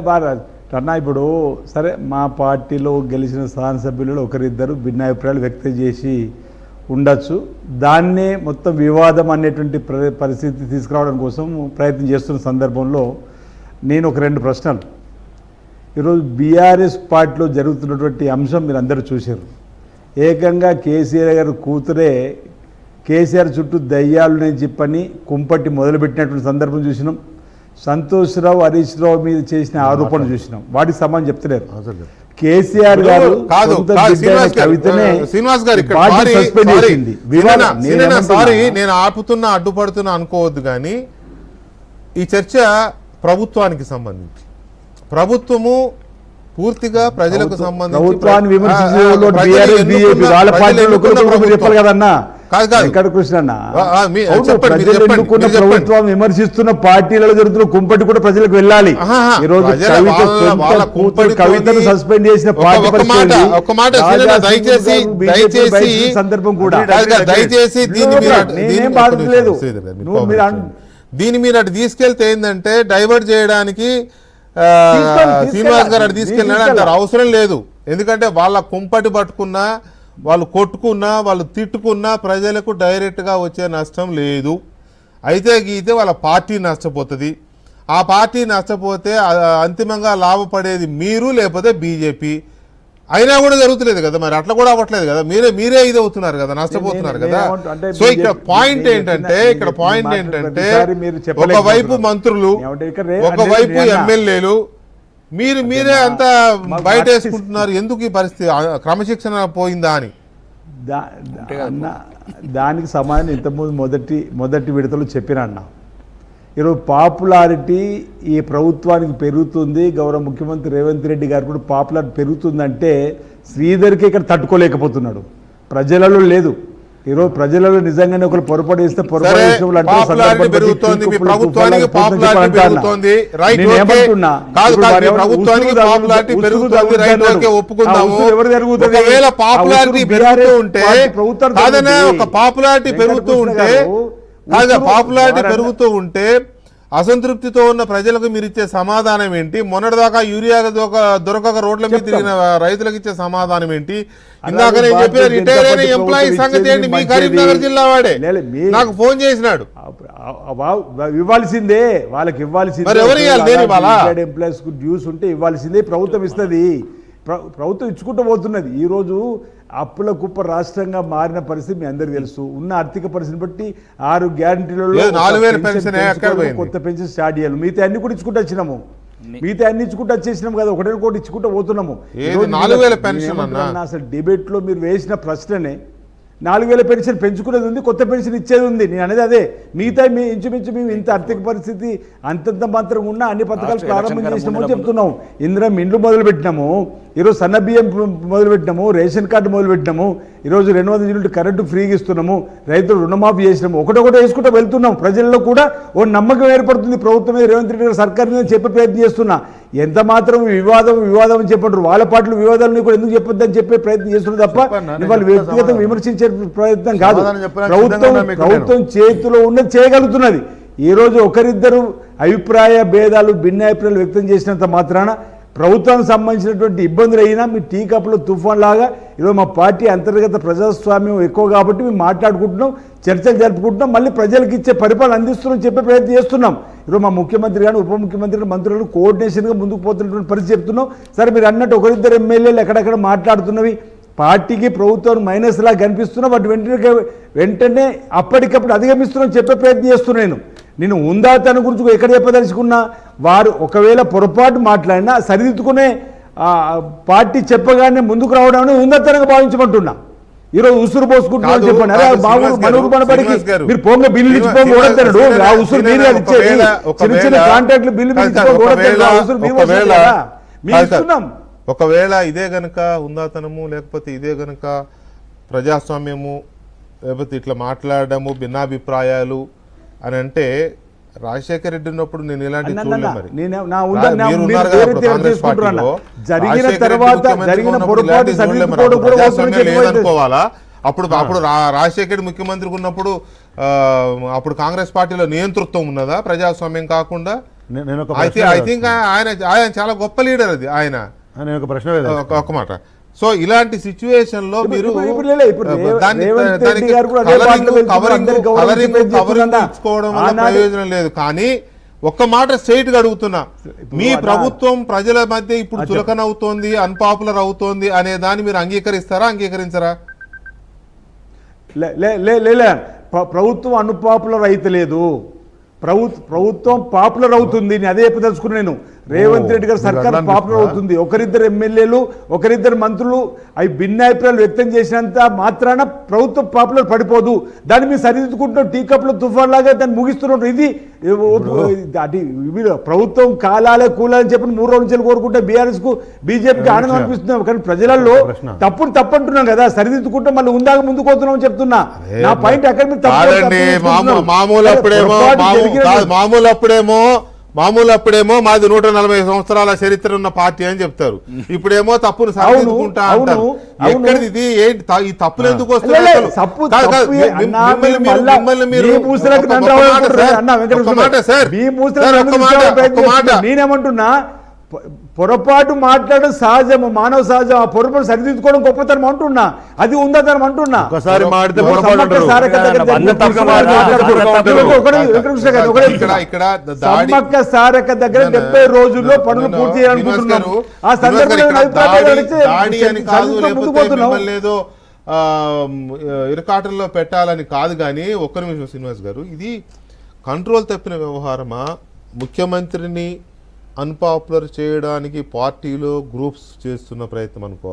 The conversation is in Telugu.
బాగా అన్నా ఇప్పుడు సరే మా పార్టీలో గెలిచిన శాసనసభ్యులలో ఒకరిద్దరు భిన్నాభిప్రాయాలు వ్యక్తం చేసి ఉండొచ్చు. దాన్నే మొత్తం వివాదం అనేటువంటి పరిస్థితి తీసుకురావడం కోసం ప్రయత్నం చేస్తున్న సందర్భంలో నేను ఒక 2 ప్రశ్నలు. ఈరోజు బీఆర్ఎస్ పార్టీలో జరుగుతున్నటువంటి అంశం మీరు అందరూ చూశారు. ఏకంగా కేసీఆర్ గారి కూతురే కేసీఆర్ చుట్టూ దయ్యాలునే చెప్పని కుంపట్టి మొదలుపెట్టినటువంటి సందర్భం చూసినాం. సంతోష్రావు హరీష్ రావు మీద చేసిన ఆరోపణలు చూసినాం. వాటికి సమానం చెప్తలేరు. కేసీఆర్ గారు నేను ఆపుతున్నా అడ్డుపడుతున్నా అనుకోవద్దు, కానీ ఈ చర్చ ప్రభుత్వానికి సంబంధించి, ప్రభుత్వము పూర్తిగా ప్రజలకు సంబంధించి ప్రభుత్వం విమర్శిస్తున్న పార్టీలలో జరుగుతున్న కుంపటి కూడా ప్రజలకు వెళ్ళాలి. ఈ రోజు కవితను సస్పెండ్ చేసిన సందర్భం కూడా దయచేసి దీన్ని మీరు అటు తీసుకెళ్తే ఏంటంటే డైవర్ట్ చేయడానికి శ్రీనివాస్ గారు అటు తీసుకెళ్ళినాడు అంటారు. అవసరం లేదు. ఎందుకంటే వాళ్ళ కుంపటి పట్టుకున్నా, వాళ్ళు కొట్టుకున్నా, వాళ్ళు తిట్టుకున్నా ప్రజలకు డైరెక్ట్గా వచ్చే నష్టం లేదు. అయితే గీతే వాళ్ళ పార్టీ నష్టపోతుంది. ఆ పార్టీ నష్టపోతే అంతిమంగా లాభపడేది మీరు, లేకపోతే బీజేపీ. అయినా కూడా జరుగుతలేదు కదా, మరి అట్లా కూడా అవ్వట్లేదు కదా, మీరే ఇది అవుతున్నారు కదా, నష్టపోతున్నారు కదా. సో ఇక్కడ పాయింట్ ఏంటంటే ఒకవైపు మంత్రులు, ఒకవైపు ఎమ్మెల్యేలు, మీరే అంతా బయట వేసుకుంటున్నారు. ఎందుకు ఈ పరిస్థితి? క్రమశిక్షణ పోయిందా అని. దానికి సమాధానం ఇంతకుముందు మొదటి విడతలు చెప్పినా అన్న. ఈరోజు పాపులారిటీ ఈ ప్రభుత్వానికి పెరుగుతుంది. గౌరవ ముఖ్యమంత్రి రేవంత్ రెడ్డి గారు కూడా పాపులారిటీ పెరుగుతుందంటే శ్రీధర్కి ఇక్కడ తట్టుకోలేకపోతున్నాడు. ప్రజలలో లేదు. ఈరోజు ప్రజలలో నిజంగానే ఒకరు పొరపాటు చేస్తే పాపులారిటీ పెరుగుతూ ఉంటే అసంతృప్తితో ఉన్న ప్రజలకు మీరు ఇచ్చే సమాధానం ఏంటి? మొన్నటిదాకా యూరియా దొరకక రోడ్ల మీద తిరిగిన రైతులకు ఇచ్చే సమాధానం ఏంటి? ఇందాక నేను చెప్పిన రిటైర్ అయిన ఎంప్లాయీ సంగతి ఏంటి? మీ కరీంనగర్ జిల్లా వాడే నాకు ఫోన్ చేసినాడు. ఇవ్వాల్సిందే, వాళ్ళకి ఇవ్వాల్సిందే. ఎంప్లాయీస్ కు డ్యూస్ ఉంటే ఇవ్వాల్సిందే. ప్రభుత్వం ఇస్తుంది. ప్రభుత్వం ఇచ్చుకుంటూ పోతున్నది. ఈరోజు అప్పుల కుప్ప రాష్ట్రంగా మారిన పరిస్థితి మీ అందరికీ తెలుసు. ఉన్న ఆర్థిక పరిస్థితిని బట్టి 6 గ్యారంటీలలో కొత్త పెన్షన్ స్టార్ట్ చేయాలి. మిగతా అన్ని కూడా ఇచ్చుకుంటూ వచ్చినాము. వచ్చేసినాము కదా, ఒకటి ఇచ్చుకుంటూ పోతున్నాము. అసలు డిబేట్ లో మీరు వేసిన ప్రశ్ననే 4000 పెన్షన్ పెంచుకునేది ఉంది, కొత్త పెన్షన్ ఇచ్చేది ఉంది. నేను అనేది అదే. మిగతా ఇంచుమించు మేము ఇంత ఆర్థిక పరిస్థితి అంతంత మాత్రం ఉన్న అన్ని పథకాలు ప్రారంభం చేసినామో చెప్తున్నాము. ఇందిరం ఇండ్లు మొదలుపెట్టినాము, ఈరోజు సన్న బియ్యం మొదలుపెట్టినాము, రేషన్ కార్డు మొదలుపెట్టినాము, ఈరోజు 200 యూనిట్ కరెంటు ఫ్రీగా ఇస్తున్నాము, రైతులు రుణమాఫీ చేసినాము. ఒకటొకటి వేసుకుంటూ వెళ్తున్నాం. ప్రజల్లో కూడా ఓ నమ్మకం ఏర్పడుతుంది ప్రభుత్వం మీద, రేవంత్ రెడ్డి గారు సర్కార్ మీద చెప్పే ప్రయత్నం చేస్తున్నా. ఎంత మాత్రం వివాదం అని చెప్పంటారు. వాళ్ళ పార్టీలు వివాదాలను కూడా ఎందుకు చెప్పొద్దని చెప్పే ప్రయత్నం చేస్తున్నారు తప్ప వాళ్ళు వ్యక్తిగతం విమర్శించే ప్రయత్నం కాదు. ప్రభుత్వం చేతిలో ఉన్నది చేయగలుగుతున్నది. ఈరోజు ఒకరిద్దరు అభిప్రాయ భేదాలు, భిన్నాభిప్రాయాలు వ్యక్తం చేసినంత మాత్రాన ప్రభుత్వానికి సంబంధించినటువంటి ఇబ్బందులు అయినా మీ టీ కప్లో తుఫాన్ లాగా ఈరోజు మా పార్టీ అంతర్గత ప్రజాస్వామ్యం ఎక్కువ కాబట్టి మేము మాట్లాడుకుంటున్నాం, చర్చలు జరుపుకుంటున్నాం, మళ్ళీ ప్రజలకు ఇచ్చే పరిపాలన అందిస్తున్నాం చెప్పే ప్రయత్నం చేస్తున్నాం. ఈరోజు మా ముఖ్యమంత్రి కానీ ఉప ముఖ్యమంత్రి కానీ మంత్రులు కోఆర్డినేషన్గా ముందుకు పోతున్నటువంటి పరిస్థితి చెప్తున్నాం. సరే మీరు అన్నట్టు ఒకరిద్దరు ఎమ్మెల్యేలు ఎక్కడెక్కడ మాట్లాడుతున్నవి పార్టీకి ప్రభుత్వానికి మైనస్ లా కనిపిస్తున్నా, వాటి వెంటనే అప్పటికప్పుడు అధిగమిస్తున్నాం చెప్పే ప్రయత్నం చేస్తున్నాను. నేను ఉందాతన గురించి ఎక్కడ చెప్పదలుచుకున్నా, వారు ఒకవేళ పొరపాటు మాట్లాడినా సరిదిద్దుకునే పార్టీ చెప్పగానే ముందుకు రావడం ఉందాతనంగా భావించమంటున్నా. ఈరోజు ఉసురు పోసుకుంటున్నాను చెప్పండి. అరే మనూరు మనబడికి మీరు పొంగ బిల్లు ఇచ్చిపోండి ఓడతాడు. ఆ ఉసురు మీరు ఇచ్చేది చిన్న చిన్న కాంట్రాక్ట్లు బిల్లు ఇస్తున్నాం. ఒకవేళ ఇదే గనక ఉందాతనము, లేకపోతే ఇదే గనక ప్రజాస్వామ్యము, లేకపోతే ఇట్లా మాట్లాడము, భిన్నాభిప్రాయాలు అని అంటే రాజశేఖర రెడ్డి ఉన్నప్పుడు నేను ఇలాంటి లేదనుకోవాలా? అప్పుడు రాజశేఖర రెడ్డి ముఖ్యమంత్రి ఉన్నప్పుడు అప్పుడు కాంగ్రెస్ పార్టీలో నియంతృత్వం ఉన్నదా ప్రజాస్వామ్యం కాకుండా? నేను ఒక అయితే ఐ థింక్ ఆయన చాలా గొప్ప లీడర్ అది ఆయన. నేను ఒక ప్రశ్న వేయదలుచుకున్నాను. ఒక మాట. సో ఇలాంటి సిచ్యువేషన్ లో మీరు ఇచ్చుకోవడం వల్ల ప్రయోజనం లేదు. కానీ ఒక్క మాట స్ట్రైట్ గా అడుగుతున్నా, మీ ప్రభుత్వం ప్రజల మధ్య ఇప్పుడు చులకన అవుతోంది, అన్పాపులర్ అవుతోంది అనే దాన్ని మీరు అంగీకరిస్తారా, అంగీకరించరా? ప్రభుత్వం అన్పాపులర్ అయితే లేదు, ప్రభుత్వం పాపులర్ అవుతుంది. నేను అదే చెప్పదలుచుకున్నా. నేను రేవంత్ రెడ్డి గారు సర్కార్ పాపులర్ అవుతుంది. ఒకరిద్దరు ఎమ్మెల్యేలు, ఒకరిద్దరు మంత్రులు అవి భిన్నాభిప్రాయాలు వ్యక్తం చేసినంత మాత్రాన ప్రభుత్వం పాపులర్ పడిపోదు. దాన్ని మీరు సరిదిద్దుకుంటున్నాం, టీ కప్లో తుఫాన్ లాగా దాన్ని ముగిస్తున్నారు. ఇది ప్రభుత్వం కాలాలే కూలాలని చెప్పి 3 రోజుల నుంచి కోరుకుంటే బీఆర్ఎస్ కు బీజేపీకి ఆనందం అనిపిస్తున్నాం. కానీ ప్రజలలో తప్పు అంటున్నాం కదా, సరిదిద్దుకుంటే మళ్ళీ ఉందాక ముందుకు పోతున్నాం అని చెప్తున్నా. నా పాయింట్ అక్కడ మామూలు అప్పుడేమో మాది 140 సంవత్సరాల చరిత్ర ఉన్న పార్టీ అని చెప్తారు. ఇప్పుడేమో తప్పును సరిదిద్దుకుంటా అంటారు. ఎక్కడిది ఇది? ఏంటి ఈ తప్పులు ఎందుకు వస్తున్నాయి? నేనేమంటున్నా, పొరపాటు మాట్లాడడం సహజము, మానవ సహజం. ఆ పొరపాటు సరిదిద్దుకోవడం గొప్పతనం అంటున్నా, అది ఉందతనం అంటున్నా. ఒకసారి మాడితే సమ్మక్క సారక్క దగ్గర 70 రోజుల్లో పనులు పూర్తి చేయాలనుకుంటున్నారు. ఆ సందర్భంలో లేదో ఇరకాటల్లో పెట్టాలని కాదు. కానీ ఒక్క నిమిషం శ్రీనివాస్ గారు, ఇది కంట్రోల్ తప్పిన వ్యవహారమా? ముఖ్యమంత్రిని అన్పాపులర్ చేయడానికి పార్టీలో గ్రూప్స్ చేస్తున్న ప్రయత్నం అనుకోవాలి.